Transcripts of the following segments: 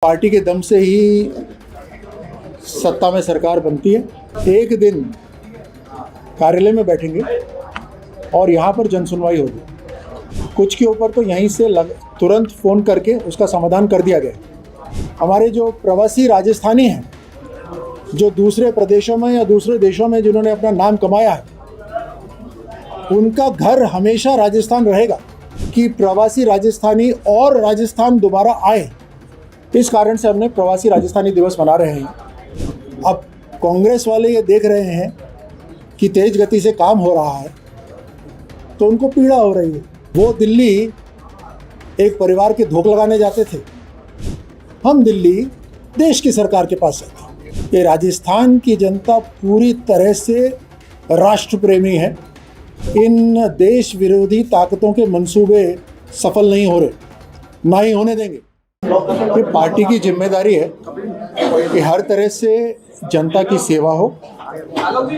Party के दम से ही सत्ता में सरकार बनती है। एक दिन कार्यालय में बैठेंगे और यहाँ पर जन सुनवाई होगी। कुछ के ऊपर तो यहीं से तुरंत फ़ोन करके उसका समाधान कर दिया गया। हमारे जो प्रवासी राजस्थानी हैं, जो दूसरे प्रदेशों में या दूसरे देशों में जिन्होंने अपना नाम कमाया है, उनका घर हमेशा राजस्थान रहेगा। कि प्रवासी राजस्थानी और राजस्थान दोबारा आए, इस कारण से हमने प्रवासी राजस्थानी दिवस मना रहे हैं। अब कांग्रेस वाले ये देख रहे हैं कि तेज गति से काम हो रहा है, तो उनको पीड़ा हो रही है। वो दिल्ली एक परिवार के धोख लगाने जाते थे, हम दिल्ली देश की सरकार के पास जाते हैं। ये राजस्थान की जनता पूरी तरह से राष्ट्र प्रेमी है। इन देश विरोधी ताकतों के मंसूबे सफल नहीं हो रहे, ना ही होने देंगे। ये पार्टी की जिम्मेदारी है कि हर तरह से जनता की सेवा हो,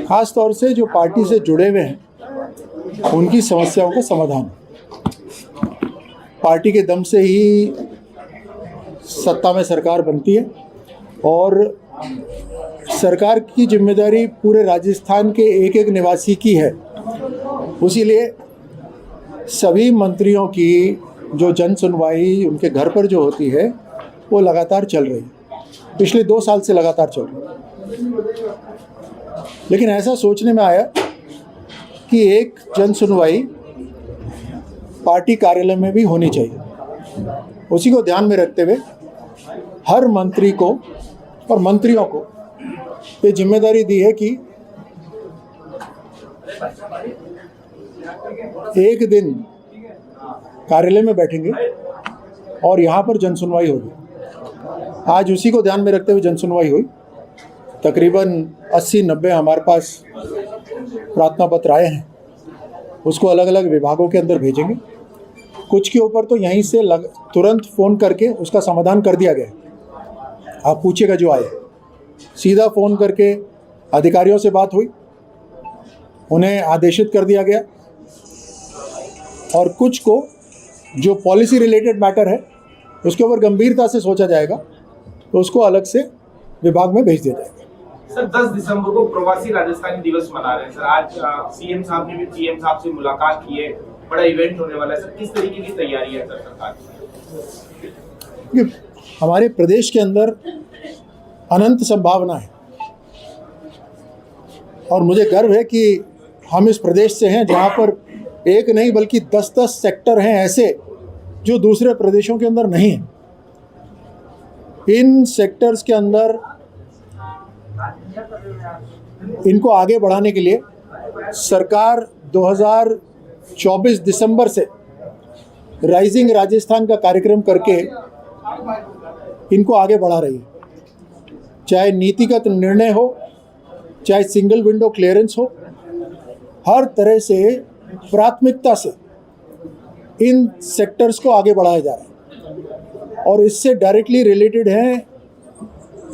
खास तौर से जो पार्टी से जुड़े हुए हैं उनकी समस्याओं का समाधान। पार्टी के दम से ही सत्ता में सरकार बनती है और सरकार की जिम्मेदारी पूरे राजस्थान के एक एक निवासी की है। उसीलिए सभी मंत्रियों की जो जन सुनवाई उनके घर पर जो होती है वो लगातार चल रही है। पिछले 2 साल से लगातार चल रही है। लेकिन ऐसा सोचने में आया कि एक जन सुनवाई पार्टी कार्यालय में भी होनी चाहिए। उसी को ध्यान में रखते हुए हर मंत्री को और मंत्रियों को ये जिम्मेदारी दी है कि एक दिन कार्यालय में बैठेंगे और यहाँ पर जन सुनवाई होगी। आज उसी को ध्यान में रखते हुए जन सुनवाई हुई। तकरीबन 80-90 हमारे पास प्रार्थना पत्र आए हैं, उसको अलग अलग विभागों के अंदर भेजेंगे। कुछ के ऊपर तो यहीं से तुरंत फ़ोन करके उसका समाधान कर दिया गया। आप पूछिएगा जो आए, सीधा फ़ोन करके अधिकारियों से बात हुई, उन्हें आदेशित कर दिया गया। और कुछ को जो पॉलिसी रिलेटेड मैटर है उसके ऊपर गंभीरता से सोचा जाएगा, तो उसको अलग से विभाग में भेज दिया जाएगा। सर 10 दिसंबर को प्रवासी राजस्थानी दिवस मना रहे हैं सर। आज सीएम साहब ने भी पीएम साहब से मुलाकात की है, बड़ा इवेंट होने वाला है सर। किस तरीके की तैयारी है सर सरकार की? हमारे प्रदेश के अंदर अनंत संभावना है और मुझे गर्व है कि हम इस प्रदेश से हैं जहाँ पर एक नहीं बल्कि 10-10 सेक्टर हैं ऐसे जो दूसरे प्रदेशों के अंदर नहीं हैं। इन सेक्टर्स के अंदर इनको आगे बढ़ाने के लिए सरकार 2024 दिसंबर से राइजिंग राजस्थान का कार्यक्रम करके इनको आगे बढ़ा रही है। चाहे नीतिगत निर्णय हो, चाहे सिंगल विंडो क्लियरेंस हो, हर तरह से प्राथमिकता से इन सेक्टर्स को आगे बढ़ाया जा रहा है। और इससे डायरेक्टली रिलेटेड है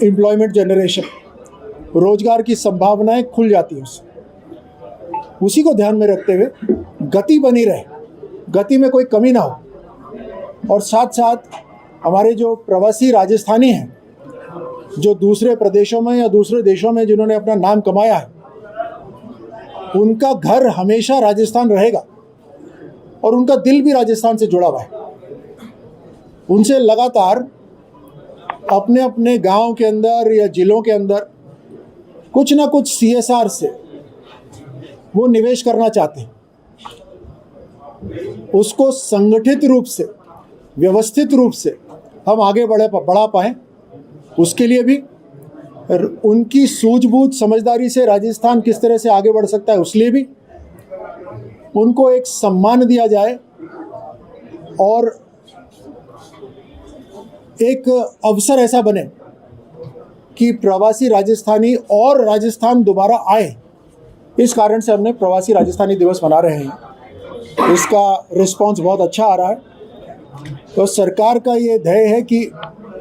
एम्प्लॉयमेंट जनरेशन, रोजगार की संभावनाएं खुल जाती हैं उससे। उसी को ध्यान में रखते हुए गति बनी रहे, गति में कोई कमी ना हो। और साथ साथ हमारे जो प्रवासी राजस्थानी हैं, जो दूसरे प्रदेशों में या दूसरे देशों में जिन्होंने अपना नाम कमाया है, उनका घर हमेशा राजस्थान रहेगा और उनका दिल भी राजस्थान से जुड़ा हुआ है। उनसे लगातार अपने अपने गांव के अंदर या जिलों के अंदर कुछ ना कुछ CSR से वो निवेश करना चाहते हैं। उसको संगठित रूप से, व्यवस्थित रूप से हम आगे बढ़ा पाएं, उसके लिए भी उनकी सूझबूझ समझदारी से राजस्थान किस तरह से आगे बढ़ सकता है, उसलिए भी उनको एक सम्मान दिया जाए और एक अवसर ऐसा बने कि प्रवासी राजस्थानी और राजस्थान दोबारा आए। इस कारण से हमने प्रवासी राजस्थानी दिवस मना रहे हैं। इसका रिस्पांस बहुत अच्छा आ रहा है। तो सरकार का ये ध्येय है कि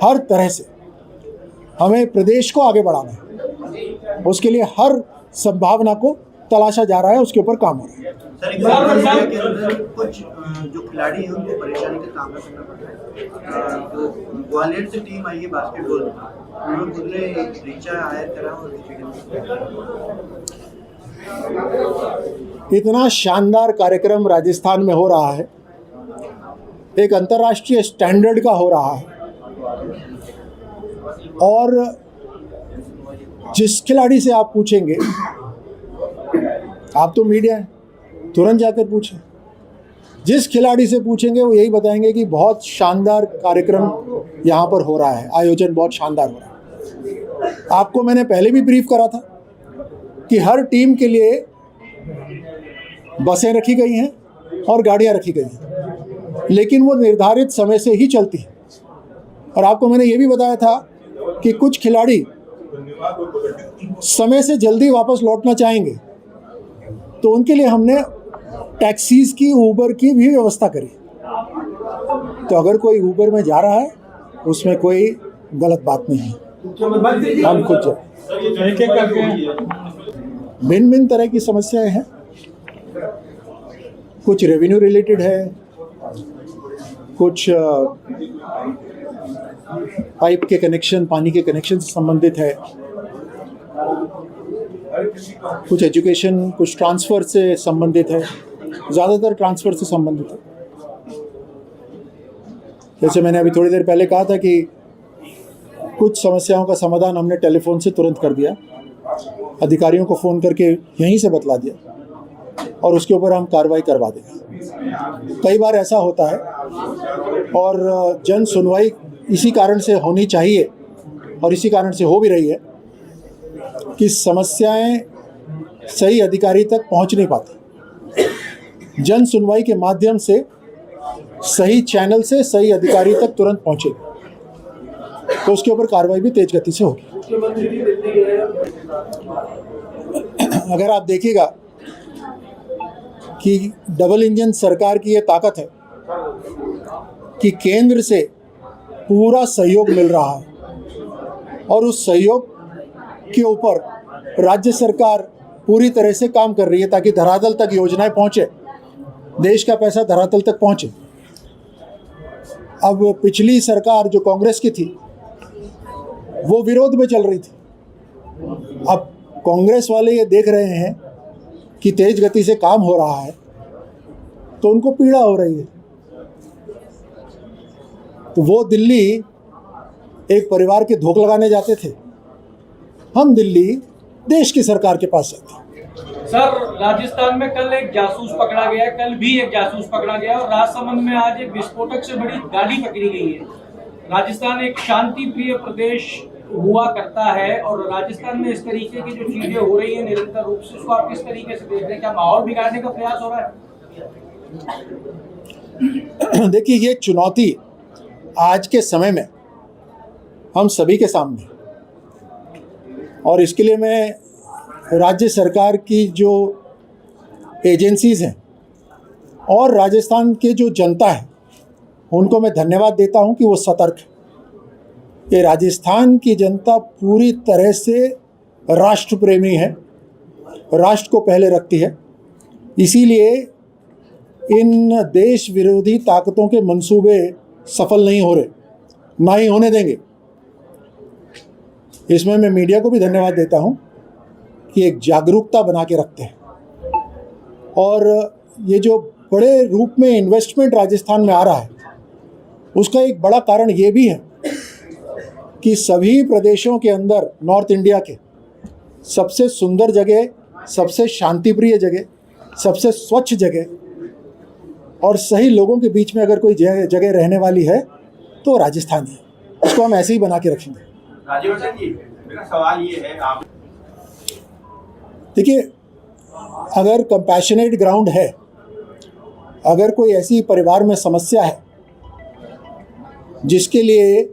हर तरह से हमें प्रदेश को आगे बढ़ाना है, उसके लिए हर संभावना को तलाशा जा रहा है, उसके ऊपर काम हो रहा है। सर, इंडिया के अंदर कुछ जो खिलाड़ी हैं उनको परेशानी का सामना करना पड़ रहा है। तो ग्वालियर से टीम आई है बास्केटबॉल, उन्होंने खुद ने एक रीचा हायर करा और इतना शानदार कार्यक्रम राजस्थान में हो रहा है, एक अंतर्राष्ट्रीय स्टैंडर्ड का हो रहा है, और जिस खिलाड़ी से आप पूछेंगे, आप तो मीडिया है, तुरंत जाकर पूछें, जिस खिलाड़ी से पूछेंगे वो यही बताएंगे कि बहुत शानदार कार्यक्रम यहाँ पर हो रहा है, आयोजन बहुत शानदार हो रहा है। आपको मैंने पहले भी ब्रीफ करा था कि हर टीम के लिए बसें रखी गई हैं और गाड़ियाँ रखी गई हैं, लेकिन वो निर्धारित समय से ही चलती हैं। और आपको मैंने ये भी बताया था कि कुछ खिलाड़ी समय से जल्दी वापस लौटना चाहेंगे, तो उनके लिए हमने टैक्सीज की, ऊबर की भी व्यवस्था करी। तो अगर कोई ऊबर में जा रहा है उसमें कोई गलत बात नहीं है, हम खुद जाए। भिन्न भिन्न तरह की समस्याएं हैं, कुछ रेवेन्यू रिलेटेड है, कुछ पाइप के कनेक्शन, पानी के कनेक्शन से संबंधित है, कुछ एजुकेशन, कुछ ट्रांसफ़र से संबंधित है, ज़्यादातर ट्रांसफ़र से संबंधित है। जैसे मैंने अभी थोड़ी देर पहले कहा था कि कुछ समस्याओं का समाधान हमने टेलीफोन से तुरंत कर दिया, अधिकारियों को फ़ोन करके यहीं से बतला दिया और उसके ऊपर हम कार्रवाई करवा देंगे। कई बार ऐसा होता है और जन सुनवाई इसी कारण से होनी चाहिए और इसी कारण से हो भी रही है कि समस्याएं सही अधिकारी तक पहुंच नहीं पाती। जन सुनवाई के माध्यम से सही चैनल से सही अधिकारी तक तुरंत पहुंचे, तो उसके ऊपर कार्रवाई भी तेज गति से होगी। अगर आप देखिएगा कि डबल इंजन सरकार की ये ताकत है कि केंद्र से पूरा सहयोग मिल रहा है और उस सहयोग के ऊपर राज्य सरकार पूरी तरह से काम कर रही है ताकि धरातल तक योजनाएं पहुंचे, देश का पैसा धरातल तक पहुंचे। अब पिछली सरकार जो कांग्रेस की थी वो विरोध में चल रही थी, अब कांग्रेस वाले ये देख रहे हैं कि तेज गति से काम हो रहा है तो उनको पीड़ा हो रही है, तो वो दिल्ली एक परिवार के धोख लगाने जाते थे, हम दिल्ली देश की सरकार के पास जाते। सर, राजस्थान में कल एक जासूस पकड़ा गया, कल भी एक जासूस पकड़ा गया और राजसमंद में आज एक विस्फोटक से बड़ी गाड़ी पकड़ी गई है। राजस्थान एक शांति प्रिय प्रदेश हुआ करता है और राजस्थान में इस तरीके की जो चीजें हो रही है निरंतर रूप से, उसको आप किस तरीके से देख रहे हैं? क्या माहौल बिगाड़ने का प्रयास हो रहा है? देखिए, ये चुनौती आज के समय में हम सभी के सामने, और इसके लिए मैं राज्य सरकार की जो एजेंसीज़ हैं और राजस्थान के जो जनता है उनको मैं धन्यवाद देता हूं कि वो सतर्क है। ये राजस्थान की जनता पूरी तरह से राष्ट्र प्रेमी है, राष्ट्र को पहले रखती है, इसीलिए इन देश विरोधी ताकतों के मंसूबे सफल नहीं हो रहे, ना ही होने देंगे। इसमें मैं मीडिया को भी धन्यवाद देता हूं कि एक जागरूकता बना के रखते हैं, और ये जो बड़े रूप में इन्वेस्टमेंट राजस्थान में आ रहा है उसका एक बड़ा कारण ये भी है कि सभी प्रदेशों के अंदर नॉर्थ इंडिया के सबसे सुंदर जगह, सबसे शांतिप्रिय जगह, सबसे स्वच्छ जगह और सही लोगों के बीच में अगर कोई जगह रहने वाली है तो राजस्थान है। उसको हम ऐसे ही बना के रखेंगे। राजीवर्धन जी, मेरा सवाल ये है, आप देखिए, अगर कंपैशनेट ग्राउंड है, अगर कोई ऐसी परिवार में समस्या है जिसके लिए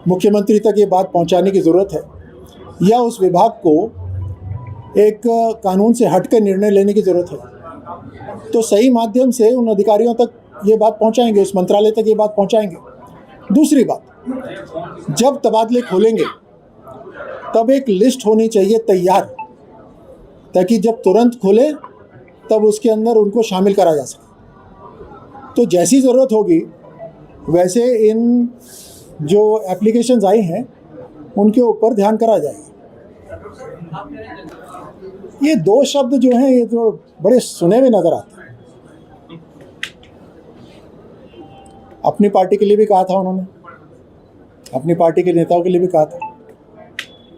मुख्यमंत्री तक ये बात पहुंचाने की ज़रूरत है या उस विभाग को एक कानून से हटकर निर्णय लेने की ज़रूरत है, तो सही माध्यम से उन अधिकारियों तक ये बात पहुंचाएंगे, उस मंत्रालय तक ये बात पहुंचाएंगे। दूसरी बात, जब तबादले खोलेंगे तब एक लिस्ट होनी चाहिए तैयार ताकि जब तुरंत खुले तब उसके अंदर उनको शामिल करा जा सके। तो जैसी ज़रूरत होगी वैसे इन जो एप्लीकेशंस आई हैं उनके ऊपर ध्यान करा जाएगा। ये दो शब्द जो हैं ये तो बड़े सुने हुए नज़र आते हैं। अपनी पार्टी के लिए भी कहा था उन्होंने, अपनी पार्टी के नेताओं के लिए भी कहा था।